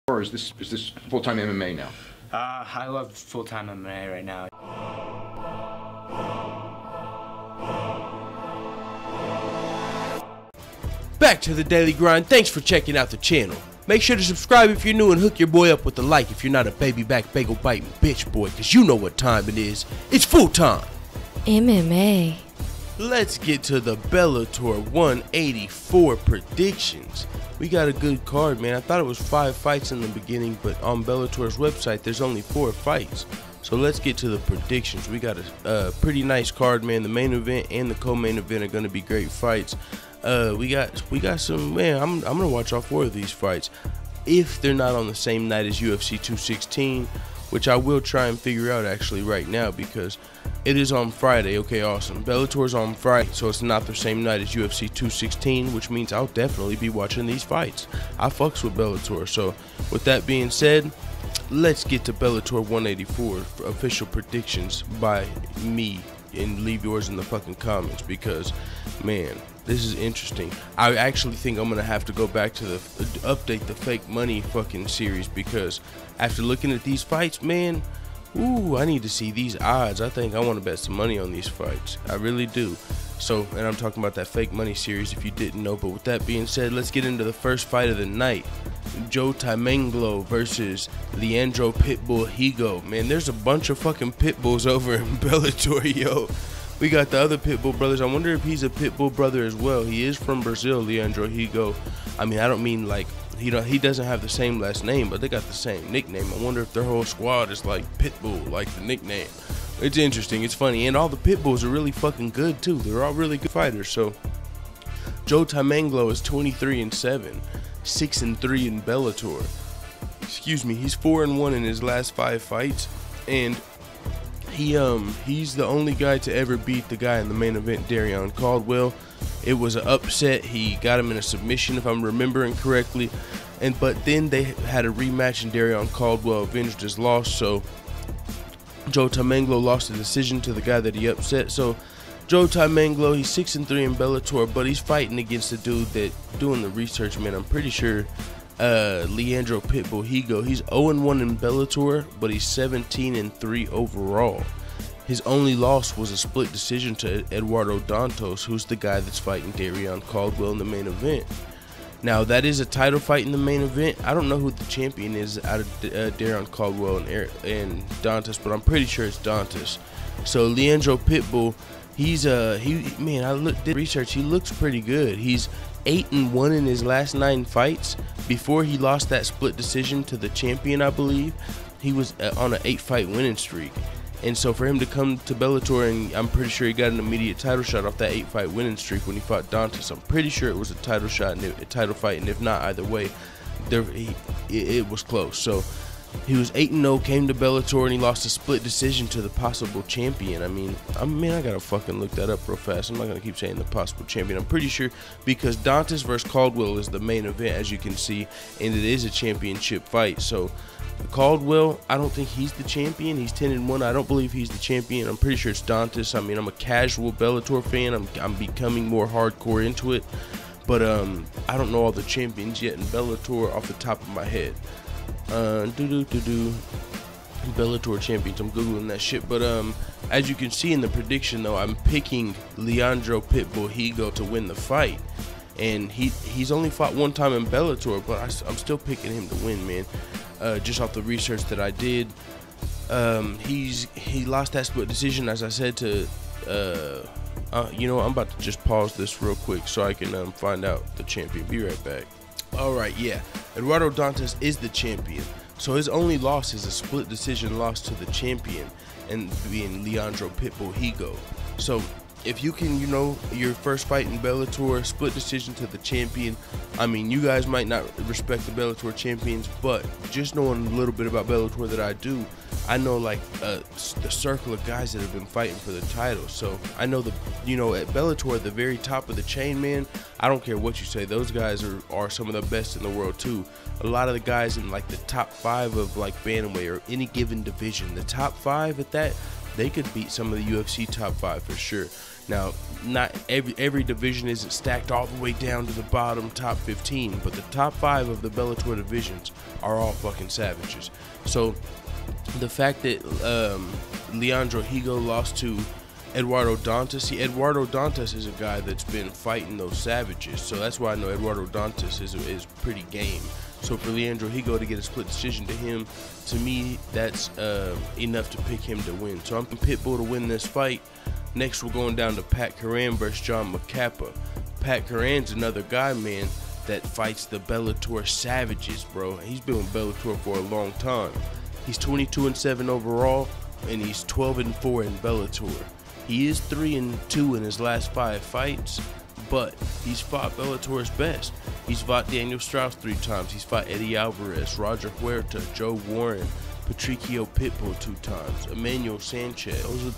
Or is this full-time MMA now? I love full-time MMA right now. Back to the daily grind. Thanks for checking out the channel. Make sure to subscribe if you're new and hook your boy up with a like if you're not a baby back bagel biting bitch boy, cause you know what time it is. It's full time MMA. Let's get to the Bellator 184 predictions. We got a good card, man. I thought it was 5 fights in the beginning, but on Bellator's website there's only 4 fights. So let's get to the predictions. We got a pretty nice card, man. The main event and the co-main event are going to be great fights. We got some, man. I'm gonna watch all 4 of these fights if they're not on the same night as UFC 216, which I will try and figure out actually right now because it is on Friday. Okay, awesome. Bellator's on Friday, so it's not the same night as UFC 216, which means I'll definitely be watching these fights. I fucks with Bellator. So with that being said, let's get to Bellator 184 for official predictions by me, and leave yours in the fucking comments because, man, this is interesting. I actually think I'm gonna have to go back to the update the fake money fucking series because after looking at these fights, man, ooh, I need to see these odds. I think I want to bet some money on these fights. I really do. So, and I'm talking about that fake money series if you didn't know. But with that being said, let's get into the first fight of the night. Joe Timanglo versus Leandro Pitbull Higo. Man, there's a bunch of fucking Pitbulls over in Bellator, yo. We got the other Pitbull brothers. I wonder if he's a Pitbull brother as well. He is from Brazil, Leandro Higo. I mean, I don't mean like he doesn't have the same last name, but they got the same nickname. I wonder if their whole squad is like Pitbull, like the nickname. It's interesting. It's funny, and all the Pitbulls are really fucking good too. They're all really good fighters. So Joe Timanglo is 23-7, 6-3 in Bellator. Excuse me. He's 4-1 in his last 5 fights, and he's the only guy to ever beat the guy in the main event, Caldwell. It was an upset. He got him in a submission, if I'm remembering correctly. But then they had a rematch, and Caldwell avenged his loss. So Joe Timanglo lost the decision to the guy that he upset. So Joe Timanglo, he's 6-3 in Bellator, but he's fighting against a dude that, doing the research, man, I'm pretty sure Leandro Pitbull Higo, he's 0-1 in Bellator, but he's 17-3 overall. His only loss was a split decision to Eduardo Dantas, who's the guy that's fighting Caldwell in the main event. Now, that is a title fight in the main event. I don't know who the champion is out of Caldwell and Dantas, but I'm pretty sure it's Dantas. So Leandro Pitbull, man, I did research. He looks pretty good. He's 8-1 in his last 9 fights. Before he lost that split decision to the champion, I believe, he was on an 8-fight winning streak. And so for him to come to Bellator, and I'm pretty sure he got an immediate title shot off that 8-fight winning streak when he fought Dantas. I'm pretty sure it was a title shot and a title fight, and if not, either way, it was close. So he was 8-0, came to Bellator, and he lost a split decision to the possible champion. I mean, I gotta fucking look that up real fast. I'm not gonna keep saying the possible champion. I'm pretty sure because Dantas versus Caldwell is the main event, as you can see, and it is a championship fight. So Caldwell, I don't think he's the champion. He's 10-1. I don't believe he's the champion. I'm pretty sure it's Dantas. I mean, I'm a casual Bellator fan. I'm becoming more hardcore into it, but I don't know all the champions yet in Bellator off the top of my head. Bellator champions, I'm googling that shit. But as you can see in the prediction, though, I'm picking Leandro Pitbull Higo to win the fight, and he's only fought 1 time in Bellator, but I'm still picking him to win, man. Just off the research that I did, he lost that split decision, as I said, to you know, I'm about to just pause this real quick so I can find out the champion. Be right back. Alright, yeah, Eduardo Dantas is the champion. So his only loss is a split decision loss to the champion, and being Leandro Pitbull Higo. So if you can, you know, your first fight in Bellator, split decision to the champion, I mean, you guys might not respect the Bellator champions, but just knowing a little bit about Bellator that I do, I know like the circle of guys that have been fighting for the title. So I know you know, at Bellator, at the very top of the chain, man, I don't care what you say, those guys are some of the best in the world too. A lot of the guys in like the top 5 of like bantamweight or any given division, the top 5 at that, they could beat some of the UFC top 5 for sure. Now, not every division isn't stacked all the way down to the bottom top 15, but the top 5 of the Bellator divisions are all fucking savages. So the fact that Leandro Higo lost to Eduardo Dantas, see, Eduardo Dantas is a guy that's been fighting those savages, so that's why I know Eduardo Dantas is pretty game. So for Leandro Higo to get a split decision to him, to me, that's enough to pick him to win. So I'm picking Pitbull to win this fight. Next, we're going down to Pat Curran versus John McCappa. Pat Curran's another guy, man, that fights the Bellator savages, bro. He's been with Bellator for a long time. He's 22-7 overall, and he's 12-4 in Bellator. He is 3-2 in his last 5 fights, but he's fought Bellator's best. He's fought Daniel Strauss 3 times. He's fought Eddie Alvarez, Roger Huerta, Joe Warren, Patricio Pitbull 2 times, Emmanuel Sanchez.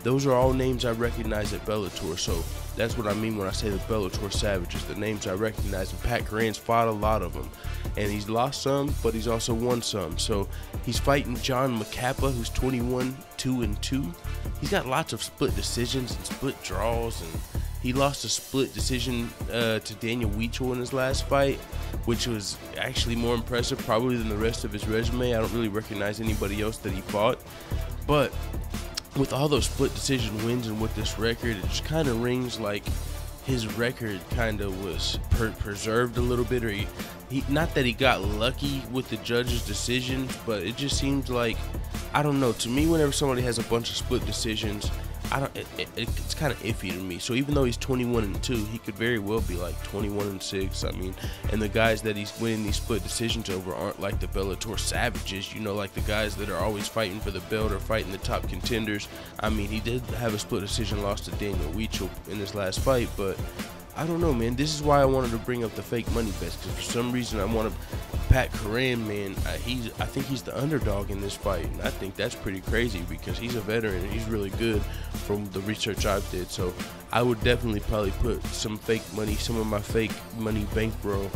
Those are all names I recognize at Bellator, so that's what I mean when I say the Bellator savages, the names I recognize. And Pat Curran's fought a lot of them, and he's lost some, but he's also won some. So he's fighting John McCappa, who's 21-2-2. He's got lots of split decisions and split draws, and he lost a split decision to Daniel Weichel in his last fight, which was actually more impressive probably than the rest of his resume. I don't really recognize anybody else that he fought. But with all those split decision wins and with this record, it just kind of rings like his record kind of was preserved a little bit, or he not that he got lucky with the judge's decisions, but it just seems like, I don't know, to me, whenever somebody has a bunch of split decisions, it's kind of iffy to me. So even though he's 21-2, he could very well be like 21-6. I mean, and the guys that he's winning these split decisions over aren't like the Bellator savages, you know, like the guys that are always fighting for the belt or fighting the top contenders. I mean, he did have a split decision loss to Daniel Weichel in his last fight, but I don't know, man. This is why I wanted to bring up the fake money bets, because for some reason I want to. Pat Curran, man, I think he's the underdog in this fight, and I think that's pretty crazy because he's a veteran and he's really good from the research I've did. So I would definitely probably put some fake money, some of my fake money bankroll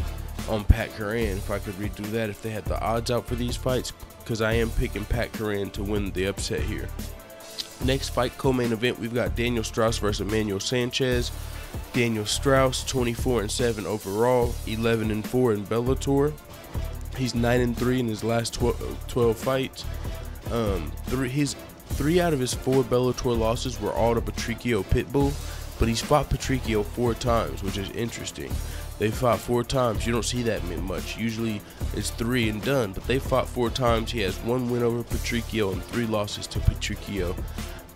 on Pat Curran if I could redo that if they had the odds out for these fights, because I am picking Pat Curran to win the upset here. Next fight, co-main event, we've got Daniel Strauss versus Emmanuel Sanchez. Daniel Strauss, 24-7 overall, 11-4 in Bellator. He's 9-3 in his last 12 fights. 3 out of his 4 Bellator losses were all to Patricio Pitbull, but he's fought Patricio 4 times, which is interesting. They fought 4 times. You don't see that much. Usually it's 3 and done, but they fought 4 times. He has 1 win over Patricio and 3 losses to Patricio.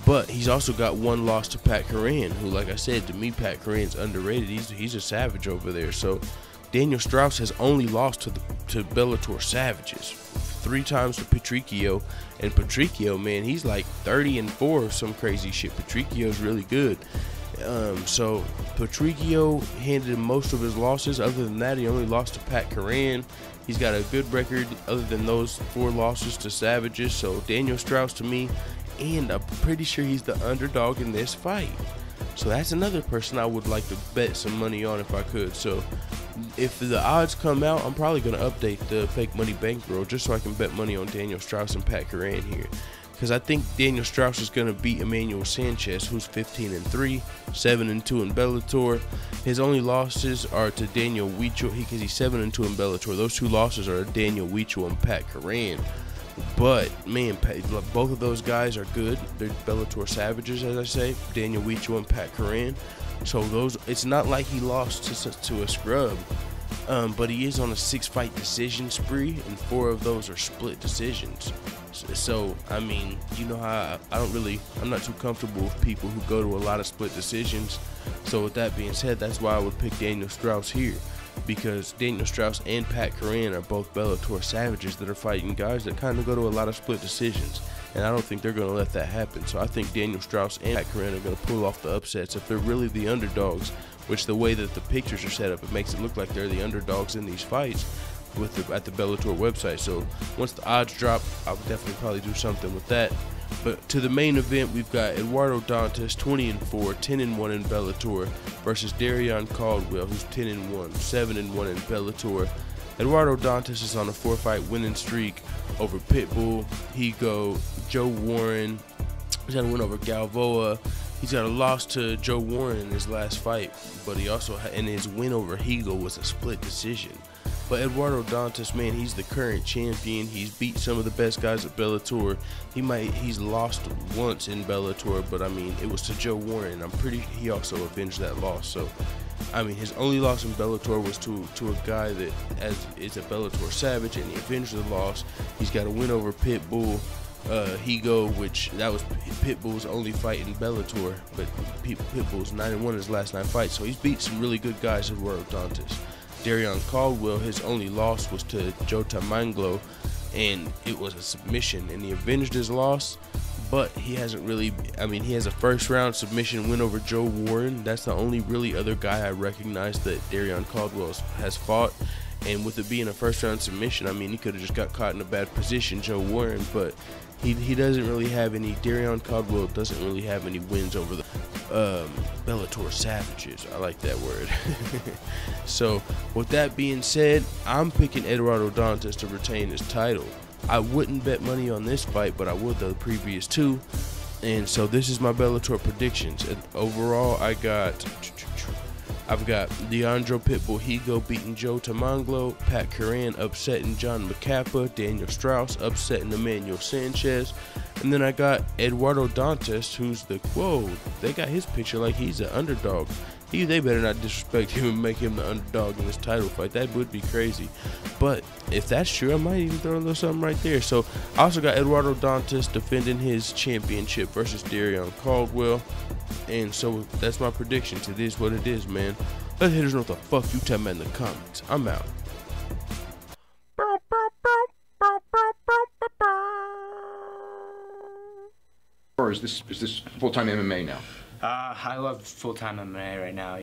But he's also got 1 loss to Pat Curran, who, like I said, to me, Pat Curran's underrated. He's a savage over there. So Daniel Strauss has only lost to Bellator savages, 3 times to Patricio, and Patricio, man, he's like 30-4 or some crazy shit. Patricio's really good. So Patricio handed him most of his losses. Other than that, he only lost to Pat Curran. He's got a good record other than those 4 losses to savages. So Daniel Strauss to me, and I'm pretty sure he's the underdog in this fight. So that's another person I would like to bet some money on if I could. So if the odds come out, I'm probably going to update the fake money bankroll just so I can bet money on Daniel Strauss and Pat Curran here. Because I think Daniel Strauss is going to beat Emmanuel Sanchez, who's 15-3, 7-2 in Bellator. His only losses are to Daniel Weichel, because he's 7-2 in Bellator. Those 2 losses are Daniel Weichel and Pat Curran. But, man, both of those guys are good. They're Bellator savages, as I say, Daniel Weichel and Pat Curran. So it's not like he lost to a scrub, but he is on a 6-fight decision spree, and 4 of those are split decisions. So, I mean, you know how I'm not too comfortable with people who go to a lot of split decisions. So with that being said, that's why I would pick Daniel Strauss here, because Daniel Strauss and Pat Curran are both Bellator savages that are fighting guys that kind of go to a lot of split decisions, and I don't think they're going to let that happen. So I think Daniel Strauss and Pat Curran are going to pull off the upsets if they're really the underdogs, which the way that the pictures are set up, it makes it look like they're the underdogs in these fights at the Bellator website. So once the odds drop, I'll definitely probably do something with that. But to the main event, we've got Eduardo Dantas, 20-4, 10-1 in Bellator, versus Darion Caldwell, who's 10-1, 7-1 in Bellator. Eduardo Dantas is on a 4-fight winning streak over Pitbull, Higo, Joe Warren. He's had a win over Galvoa. He's got a loss to Joe Warren in his last fight, but he also and his win over Higo was a split decision. But Eduardo Dantas, man, he's the current champion. He's beat some of the best guys at Bellator. He's lost once in Bellator, but I mean, it was to Joe Warren. He also avenged that loss. So, I mean, his only loss in Bellator was to a guy that is a Bellator savage, and he avenged the loss. He's got a win over Pitbull Higo, which that was Pitbull's only fight in Bellator, but Pitbull's 9-1 in his last 9 fights. So he's beat some really good guys, Eduardo Dantas. Caldwell, his only loss was to Joe Tamanglo, and it was a submission, and he avenged his loss, but he hasn't really, I mean, he has a first round submission win over Joe Warren. That's the only really other guy I recognize that Caldwell has fought, and with it being a first round submission, I mean, he could have just got caught in a bad position, Joe Warren, but he doesn't really have any, Caldwell doesn't really have any wins over the Bellator savages. I like that word. So with that being said, I'm picking Eduardo Dantas to retain his title. I wouldn't bet money on this fight, but I would the previous 2. And so this is my Bellator predictions. And overall, I've got Leandro Pitbull Higo beating Joe Tamanglo, Pat Curran upsetting John McCappa, Daniel Strauss upsetting Emmanuel Sanchez, and then I got Eduardo Dantas, who's they got his picture like he's an underdog. They better not disrespect him and make him the underdog in this title fight. That would be crazy. But if that's true, I might even throw a little something right there. So I also got Eduardo Dantas defending his championship versus Caldwell. And so that's my predictions. It is what it is, man. Let haters know what the fuck you tell me in the comments. I'm out. Or is this full-time MMA now? I love full-time MMA right now.